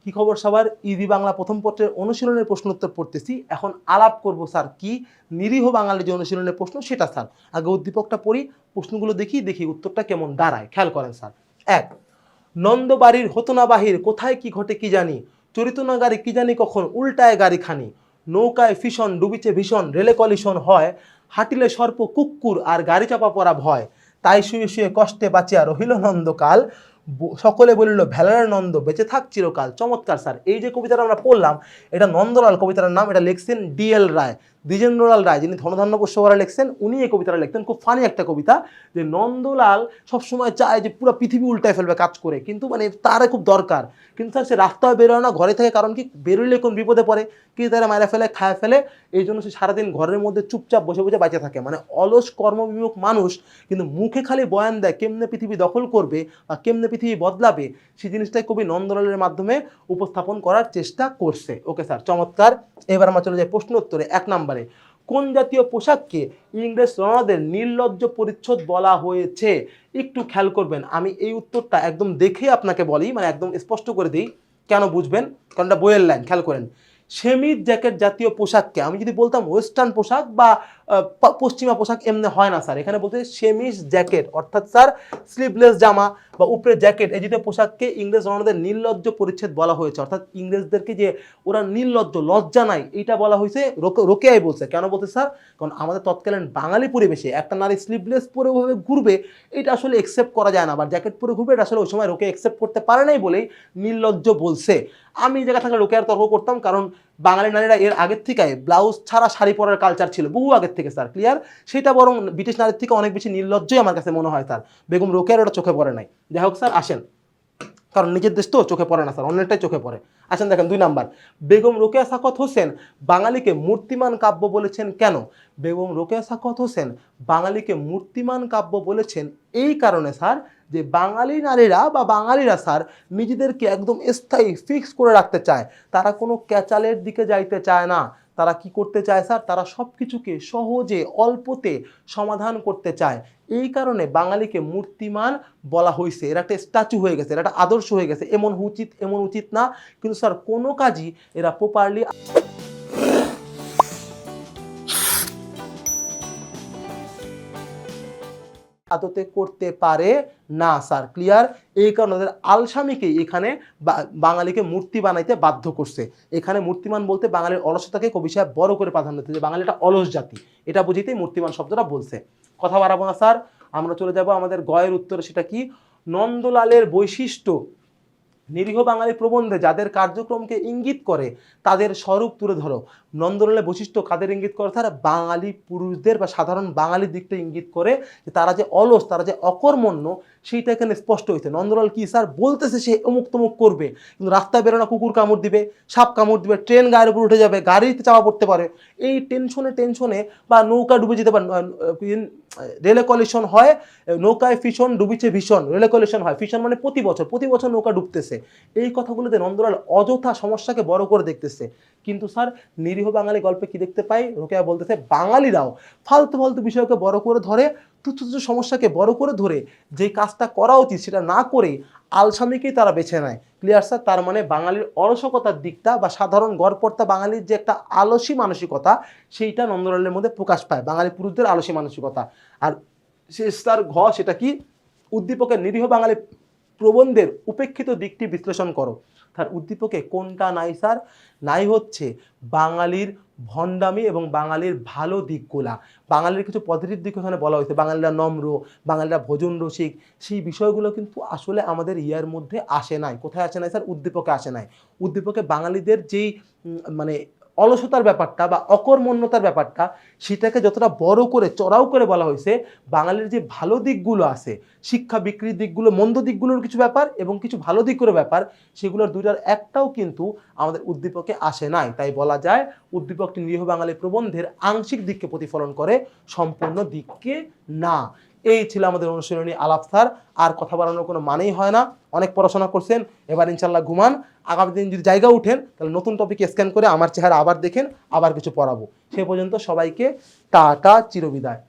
কি খবর সবার? ইজি বাংলা প্রথম পত্রের অনুশীলনের প্রশ্ন উত্তর পড়তেছি। এখন আলাপ করব স্যার কি নিরীহ বাঙালির যে অনুশীলনের প্রশ্ন সেটা স্যার। আগে উদ্দীপকটা পড়ি, প্রশ্নগুলো দেখি উত্তরটা কেমন দাঁড়ায়। খেয়াল করেন স্যার। ১, নন্দবাড়ির হতো না বাহির, কোথায় কি ঘটে কি জানি, চরিত না গাড়ি কি জানি কখন, উল্টায় গাড়ি খানি, নৌকায় ফিশন ডুবিছে ভীষণ, রেলে কলিশন হয়, হাঁটিলে সর্প কুক্কুর আর গাড়ি চাপা পড়া ভয়, তাই শুয়ে শুয়ে কষ্টে বাঁচিয়া রহিল নন্দকাল, সকলে বলিল ভেলার নন্দ বেঁচে থাক চিরকাল। চমৎকার স্যার। এই যে কবিতাটা আমরা পড়লাম এটা নন্দলাল কবিতার নাম, এটা লিখছেন ডিএল রায়, দ্বিজেন্দ্রলাল রায়, যিনি ধনধান্য পোষ্যবরা লিখছেন, উনি এই কবিতাটা লিখতেন। খুব ফানি একটা কবিতা যে নন্দলাল সবসময় চায় যে পুরো পৃথিবী উল্টায় ফেলবে কাজ করে, কিন্তু মানে তারা খুব দরকার, কিন্তু স্যার সে রাস্তায় বেরোয় না ঘরে থেকে, কারণ কি বেরোলে কোন বিপদে পড়ে, কি তারা মারা ফেলে খায় ফেলে, এই জন্য সে সারাদিন ঘরের মধ্যে চুপচাপ বসে বসে বেঁচে থাকে, মানে অলস কর্মবিমুখ মানুষ, কিন্তু মুখে খালি বয়ান দেয় কেমনে পৃথিবী দখল করবে বা কেমনে পৃথিবী বদলাবে, সেই জিনিসটাই কবি নন্দলালের মাধ্যমে উপস্থাপন করার চেষ্টা করছে। ওকে স্যার, চমৎকার। এবার আমরা চলে যাই প্রশ্ন উত্তরে। ১ নম্বরে, কোন জাতীয় পোশাককে ইংরেজ রণাদের নির্লজ্জ পরিচ্ছদ বলা হয়েছে? একটু খেয়াল করবেন, আমি এই উত্তরটা একদম দেখে আপনাকে বলি, মানে একদম স্পষ্ট করে দিই, কেন বুঝবেন, কারণ এটা বইয়ের লাইন। খেয়াল করেন, সেমিজ জ্যাকেট জাতীয় পোশাককে, আমি যদি বলতাম ওয়েস্টার্ন পোশাক বা পশ্চিমা পোশাক, এমনি হয় না স্যার, এখানে বলতে সেমিজ জ্যাকেট অর্থাৎ স্যার স্লিভলেস জামা বা উপরে জ্যাকেট, এই জাতীয় পোশাককে ইংরেজ রণাদের নির্লজ্জ পরিচ্ছদ বলা হয়েছে, অর্থাৎ ইংরেজদেরকে যে ওরা নির্লজ্জ, লজ্জা নাই, এটা বলা হয়েছে। রোকেয়াই বলছে। কেন বলছে স্যার? কারণ আমাদের তৎকালীন বাঙালি পরিবেশে একটা নারী স্লিভলেস পরে ওভাবে ঘুরবে, এটা আসলে একসেপ্ট করা যায় না, বা জ্যাকেট পরে ঘুরবে, এটা আসলে ওই সময় রোকে একসেপ্ট করতে পারে নাই বলেই নির্লজ্জ বলছে। আমি এই জায়গা থাকলে রোকেয়ার তর্ক করতাম, কারণ বাঙালি নারীরা এর আগের থেকে ব্লাউজ ছাড়া শাড়ি পরার কালচার ছিল বহু আগের থেকে স্যার, ক্লিয়ার? সেটা বরং ব্রিটিশ নারীর থেকে অনেক বেশি নির্লজ্জই আমার কাছে মনে হয় স্যার। বেগম রোকেয়ার ওটা চোখে পড়ে নাই। যাই হোক স্যার, আসেন, কারণ নিজের দেশ তো চোখে পড়ে না স্যার, অন্যটাই চোখে পড়ে। আসেন দেখেন ২ নাম্বার, বেগম রোকেয়া সাখাওয়াত হোসেন বাঙালিকে মূর্তিমান কাব্য বলেছেন কেন? বেগম রোকেয়া সাখাওয়াত হোসেন বাঙালিকে মূর্তিমান কাব্য বলেছেন এই কারণে স্যার, যে বাঙালি নারীরা বা বাঙালিরা স্যার নিজেদেরকে একদম স্থায়ী ফিক্স করে রাখতে চায়, তারা কোনো ক্যাচালের দিকে যাইতে চায় না। তারা কি করতে চায় স্যার? তারা সব কিছুকে সহজে অল্পতে সমাধান করতে চায়। এই কারণে বাঙালিকে মূর্তিমান বলা হয়েছে। এরা একটা স্ট্যাচু হয়ে গেছে, এরা একটা আদর্শ হয়ে গেছে, এমন উচিত না, কিন্তু স্যার কোনো কাজই এরা প্রপারলি আদতে করতে পারে না স্যার, ক্লিয়ার? এই কারণে আলসামিকে এখানে বাঙালিকে মূর্তি বানাইতে বাধ্য করছে। এখানে মূর্তিমান বলতে বাঙালির অলসতাকে কবি সাহেব বড় করে প্রাধান্য দিতে, যে বাঙালি একটা অলস জাতি, এটা বুঝিতেই মূর্তিমান শব্দটা বলছে। কথা বাড়াবো না স্যার, আমরা চলে যাব আমাদের গয়ের উত্তরে। সেটা কি? নন্দলালের বৈশিষ্ট্য নিরীহ বাঙালি প্রবন্ধে যাদের কার্যক্রমকে ইঙ্গিত করে তাদের স্বরূপ তুলে ধরো। নন্দলালের বৈশিষ্ট্য কাদের ইঙ্গিত করে? তারা বাঙালি পুরুষদের বা সাধারণ বাঙালির দিকটা ইঙ্গিত করে, যে তারা যে অলস, তারা যে অকর্মণ্য, সেইটা এখানে স্পষ্ট হয়েছে। নন্দলাল কি স্যার বলতেছে? সে অমুক তমুক করবে, কিন্তু রাস্তায় বেরোনা কুকুর কামড় দিবে, সাপ কামড় দিবে, ট্রেন গায়ের উপর উঠে যাবে, গাড়িতে চাপা পড়তে পারে, এই টেনশনে বা নৌকা ডুবে যেতে পারে, রেলে কলিশন হয়, নৌকায় ফিশন ডুবিছে ভীষণ, রেলে কলিশন হয়, ফিশন মানে প্রতি বছর নৌকা ডুবতেছে। এই কথাগুলোতে নন্দলাল অযথা সমস্যাকে বড় করে দেখতেছে। কিন্তু স্যার নিরীহ বাঙালি গল্পে কি দেখতে পাই? রোকেয়া বলতেছে বাঙালিরাও ফালতু বিষয়কে বড় করে ধরে, তুচ্ছ সমস্যাকে বড় করে ধরে যে কাজটা করা উচিত সেটা না করে আলসামিকেই তারা বেছে নেয়। Clear sir? তার মানে বাঙালির অলসতার দিকটা বা সাধারণ গড়পড়তা বাঙালির যে একটা আলসী মানসিকতা, সেইটা নন্দলালের মধ্যে প্রকাশ পায়, বাঙালি পুরুষদের আলসী মানসিকতা। আর তার সেটা কি? উদ্দীপকের নিরীহ বাঙালি প্রবন্ধের উপেক্ষিত দিকটি বিশ্লেষণ করো। তার উদ্দীপকে কোনটা নাই স্যার? নাই হচ্ছে বাঙালির ভণ্ডামি এবং বাঙালির ভালো দিকগুলা, বাঙালির কিছু পজিটিভ দিক এখানে বলা হয়েছে, বাঙালিরা নম্র, বাঙালিরা ভোজন রসিক, সেই বিষয়গুলো কিন্তু আসলে আমাদের ইয়ার মধ্যে আসে নাই। কোথায় আসে নাই স্যার? উদ্দীপকে আসে নাই। উদ্দীপকে বাঙালিদের যেই মানে অলসতার ব্যাপারটা বা অকর্মণ্যতার ব্যাপারটা, সেটাকে যতটা বড় করে চড়াও করে বলা হয়েছে, বাঙালির যে ভালো দিকগুলো আছে, শিক্ষা বিক্রির দিকগুলো, মন্দ দিকগুলোর কিছু ব্যাপার এবং কিছু ভালো দিকগুলোর ব্যাপার, সেগুলোর দুইটার একটাও কিন্তু আমাদের উদ্দীপকে আসে নাই। তাই বলা যায় উদ্দীপকটি নিরীহ বাঙালি প্রবন্ধের আংশিক দিককে প্রতিফলন করে, সম্পূর্ণ দিককে না। এই ছিল আমাদের অনুশীলনী আলাপ স্যার। আর কথা বাড়ানোর কোনো মানেই হয় না। অনেক পড়াশোনা করছেন, এবার ইনশাল্লাহ ঘুমান। আগামী দিন যদি জায়গা উঠেন তাহলে নতুন টপিক স্ক্যান করে আমার চেহারা আবার দেখেন, আবার কিছু পড়াবো। সে পর্যন্ত সবাইকে টাটা, চিরবিদায়।